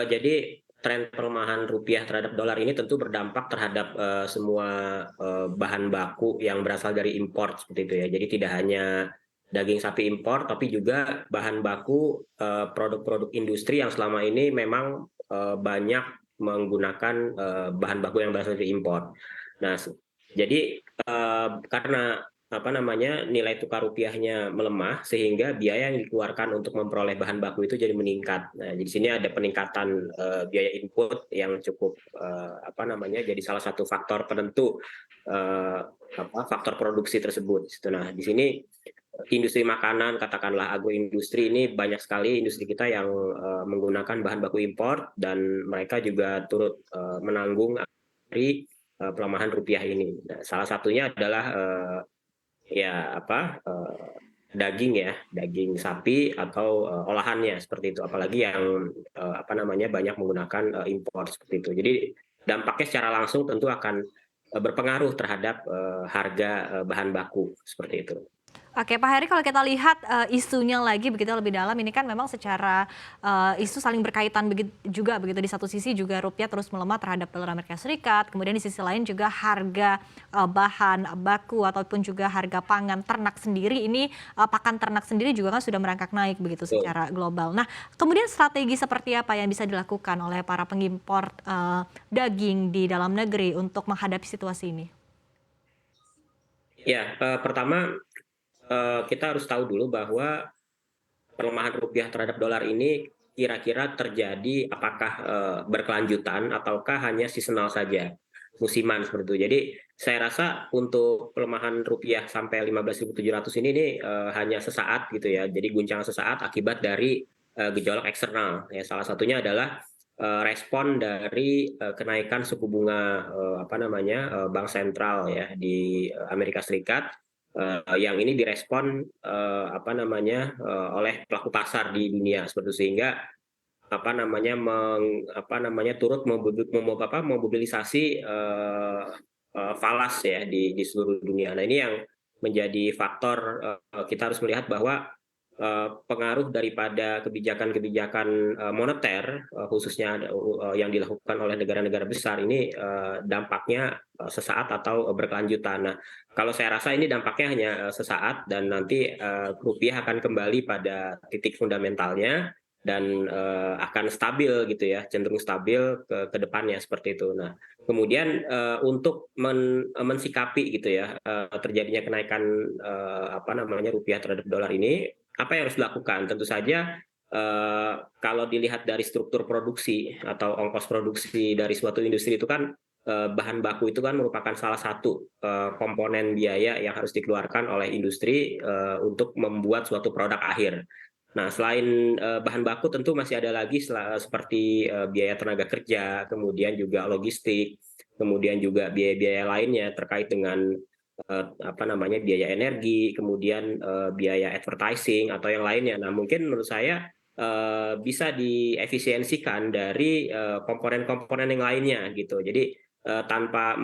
Jadi tren pelemahan rupiah terhadap dolar ini tentu berdampak terhadap semua bahan baku yang berasal dari impor seperti itu ya. Jadi tidak hanya daging sapi impor, tapi juga bahan baku produk-produk industri yang selama ini memang banyak menggunakan bahan baku yang berasal dari impor. Nah, jadi karena apa namanya nilai tukar rupiahnya melemah sehingga biaya yang dikeluarkan untuk memperoleh bahan baku itu jadi meningkat. Nah, di sini ada peningkatan biaya input yang cukup apa namanya jadi salah satu faktor penentu faktor produksi tersebut. Nah, di sini industri makanan katakanlah agroindustri ini banyak sekali industri kita yang menggunakan bahan baku impor dan mereka juga turut menanggung dari pelemahan rupiah ini. Nah, salah satunya adalah ya apa daging ya, daging sapi atau olahannya seperti itu. Apalagi yang apa namanya banyak menggunakan impor seperti itu. Jadi dampaknya secara langsung tentu akan berpengaruh terhadap harga bahan baku seperti itu. Oke, Pak Heri, kalau kita lihat isunya lagi begitu lebih dalam, ini kan memang secara isu saling berkaitan juga begitu. Di satu sisi juga rupiah terus melemah terhadap dolar Amerika Serikat, kemudian di sisi lain juga harga bahan baku ataupun juga harga pangan ternak sendiri ini pakan ternak sendiri juga kan sudah merangkak naik begitu Betul. secara global. Nah, kemudian strategi seperti apa yang bisa dilakukan oleh para pengimpor daging di dalam negeri untuk menghadapi situasi ini? Ya, pertama kita harus tahu dulu bahwa pelemahan rupiah terhadap dolar ini kira-kira terjadi apakah berkelanjutan ataukah hanya seasonal saja, musiman seperti itu. Jadi saya rasa untuk pelemahan rupiah sampai 15.700 ini hanya sesaat gitu ya. Jadi guncangan sesaat akibat dari gejolak eksternal. Ya, salah satunya adalah respon dari kenaikan suku bunga apa namanya bank sentral ya di Amerika Serikat yang ini direspon apa namanya oleh pelaku pasar di dunia seperti itu. Sehingga apa namanya apa namanya turut memobilisasi falas ya di seluruh dunia. Nah, ini yang menjadi faktor kita harus melihat bahwa pengaruh daripada kebijakan-kebijakan moneter khususnya yang dilakukan oleh negara-negara besar ini dampaknya sesaat atau berkelanjutan. Nah, kalau saya rasa ini dampaknya hanya sesaat dan nanti rupiah akan kembali pada titik fundamentalnya dan akan stabil gitu ya, cenderung stabil ke depannya seperti itu. Nah, kemudian untuk mensikapi gitu ya terjadinya kenaikan apa namanya rupiah terhadap dolar ini, apa yang harus dilakukan? Tentu saja kalau dilihat dari struktur produksi atau ongkos produksi dari suatu industri itu kan bahan baku itu kan merupakan salah satu komponen biaya yang harus dikeluarkan oleh industri untuk membuat suatu produk akhir. Nah, selain bahan baku tentu masih ada lagi seperti biaya tenaga kerja, kemudian juga logistik, kemudian juga biaya-biaya lainnya terkait dengan apa namanya biaya energi, kemudian biaya advertising atau yang lainnya. Nah, mungkin menurut saya bisa diefisiensikan dari komponen-komponen yang lainnya gitu. Jadi tanpa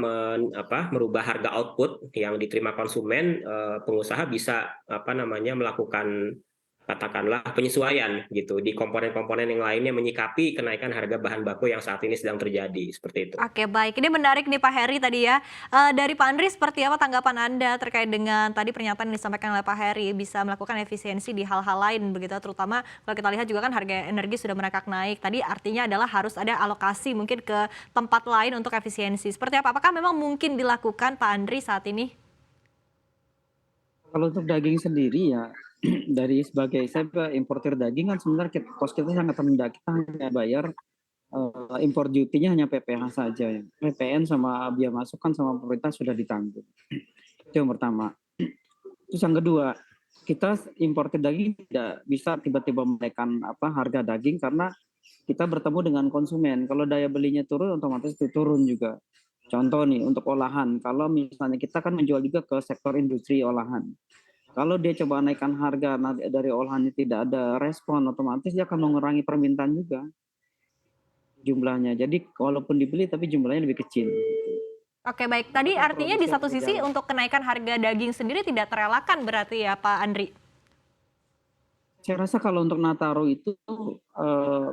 merubah harga output yang diterima konsumen, pengusaha bisa apa namanya melakukan katakanlah penyesuaian gitu di komponen-komponen yang lainnya menyikapi kenaikan harga bahan baku yang saat ini sedang terjadi seperti itu. Oke, baik. Ini menarik nih Pak Heri tadi ya. Dari Pak Andri seperti apa tanggapan Anda terkait dengan tadi pernyataan yang disampaikan oleh Pak Heri bisa melakukan efisiensi di hal-hal lain begitu, terutama kalau kita lihat juga kan harga energi sudah merangkak naik. Tadi artinya adalah harus ada alokasi mungkin ke tempat lain untuk efisiensi. Seperti apa? Apakah memang mungkin dilakukan Pak Andri saat ini? Kalau untuk daging sendiri ya dari sebagai saya importer daging kan sebenarnya kos kita sangat rendah. Kita hanya bayar impor duty-nya hanya PPH saja ya. PPN sama biaya masuk kan sama pemerintah sudah ditanggung. Itu yang pertama. Terus yang kedua, kita importer daging tidak bisa tiba-tiba menaikkan harga daging karena kita bertemu dengan konsumen. Kalau daya belinya turun, otomatis itu turun juga. Contoh nih untuk olahan, kalau misalnya kita kan menjual juga ke sektor industri olahan. Kalau dia coba naikkan harga dari olahannya tidak ada respon, otomatis dia akan mengurangi permintaan juga jumlahnya. Jadi walaupun dibeli tapi jumlahnya lebih kecil. Oke, baik. Tadi Bahkan artinya di produksi satu yang sisi berjalan. untuk kenaikan harga daging sendiri tidak terelakkan berarti ya Pak Andri? Saya rasa kalau untuk Nataru itu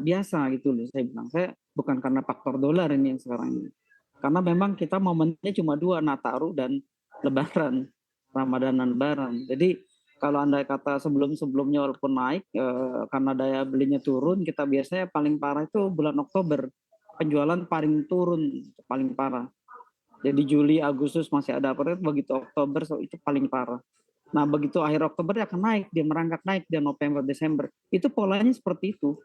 biasa gitu loh, saya bilang. Saya bukan karena faktor dolar ini yang sekarang ini. Karena memang kita momennya cuma dua, Nataru dan Lebaran, Ramadan dan Lebaran. Jadi kalau andai kata sebelum-sebelumnya walaupun naik, karena daya belinya turun, kita biasanya paling parah itu bulan Oktober. Penjualan paling turun, paling parah. Jadi Juli, Agustus masih ada apa, begitu Oktober so itu paling parah. Nah begitu akhir Oktober dia akan naik, dia merangkak naik, dia November, Desember. Itu polanya seperti itu.